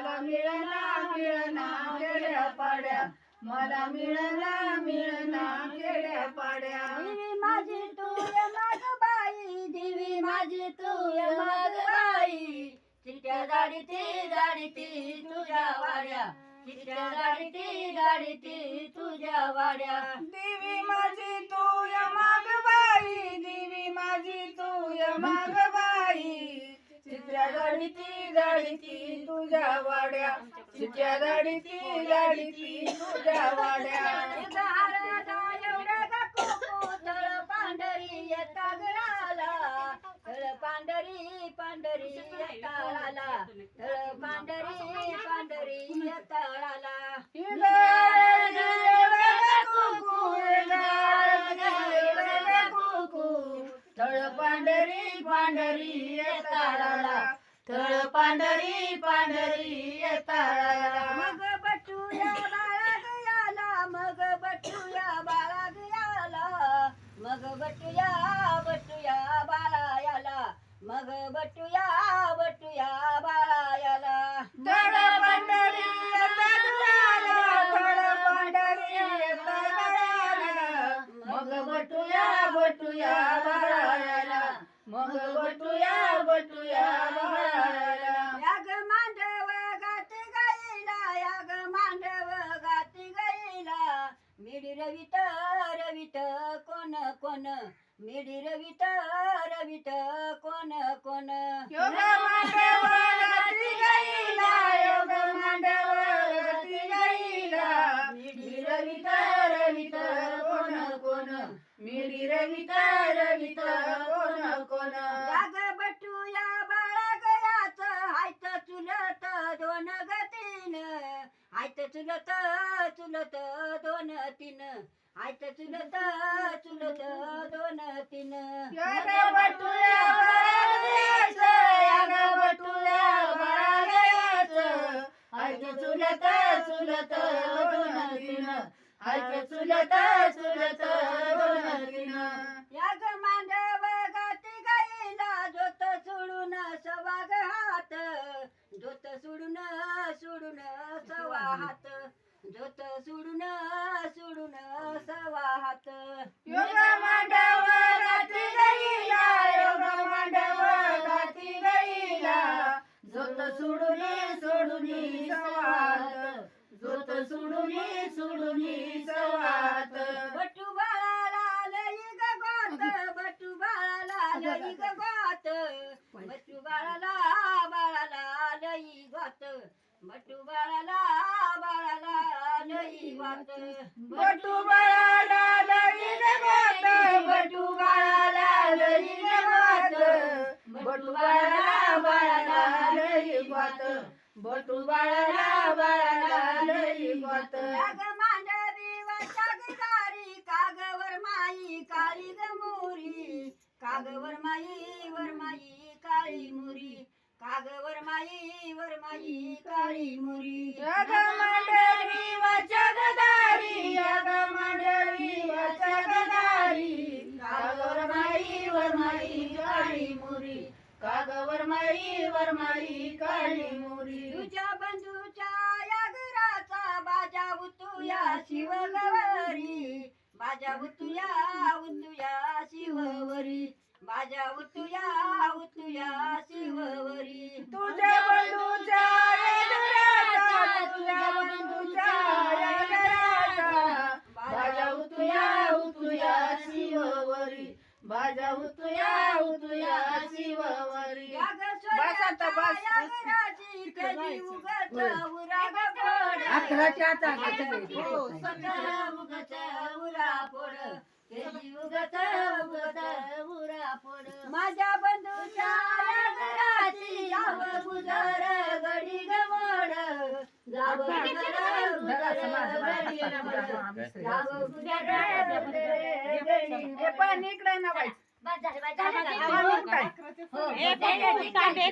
मला मिळना मिळना खेड्यापाड्या मला मिळना मिळना खेड्यापाड्या देवी माझी तू ये मग बाई देवी माझी तू ये मग बाई चिट्ट्या गाडीती तुझ्या वाड्या चिट्ट्या गाडीती तुझ्या वाड्या देवी माझी तू य माग बाई देवी माझी तू य माग बाई चित्र्या गाडीती तुझ्या वाड्या चित्र्या गाडीती तुझ्या वाड्या एवढा तळ पांढरी येता गळाला तळ पांढरी येताळाला तळ पांढरी येताळाला तळ पांढरी येताळाला तळ पांढरी येताळाला मग बटूया बाळा गयाला मग बटूया बाळा गयाला मग बटूया बाळा याला मग बटूया बाळा याला तळ पांढरी येताळाला तळ पांढरी येताळाला मग बटूया बाळाला मग बटूया बाळाला याग मांडव गात गाईला याग मांडव गात गाईला मिडी रवित कोण मिडी रवित कोण योग मांडव गती गाईला योग मांडव गती गाईला मिडी रवित कोण मिडी रवित कोण याग बटूया बाळा गयाच हायत चुलत दोन गतीन हायत चुलत दोन तीन हायत चुलत दोन तीन याग बटूया बाळागयाचं याग बटूया बाळागयाचं हायत चुलत दोन तीन हायत चुलत दोन तीन याग मांडव गाती गाईला जोत सोडून सवाग हात जोत सोडून सवा हात जोत सोडून सवा हात योग मांडव गाती गाईला योग मांडव गाती गाईला जोत सोडून सवात जोत सोडून सवात बटू बाळाला लई गगोत बटू बाळाला लई गगोत बटू बाळाला लई गोत बटू बाळाला लई गोत बटू बाळाला लई गगोत बटू बाळाला लई गगोत बटू बाळाला लई गोत बटू बाळाला लई गोत याग मांडवी वचागदारी कागवर माई काळी गमुरी कागवर माई काळी मुरी कागवर माई काळी मुरी योग मांडवी वचगदारी योग मांडवी वचगदारी कागवर माई काळी मुरी कागवर माई काळी मुरी तुझ्या बंधूच्या यागराचा बाजा उतुया शिवगवरी बाजा उतुया शिववरी बाजा उतुया शिववरी तुझ्या बंधूच्या यागराचा तुझ्या बंधूच्या यागराचा बाजा उतुया शिववरी बाजा उतुया शिववरी बस आता बस यागराची कधी उगत उराग पड उगत उरा पड कधी उगत उरा पड माझ्या बंधूच्या यागराची याव गुजर गडी गवड जाव पाणी इकडे ना बाई गुजर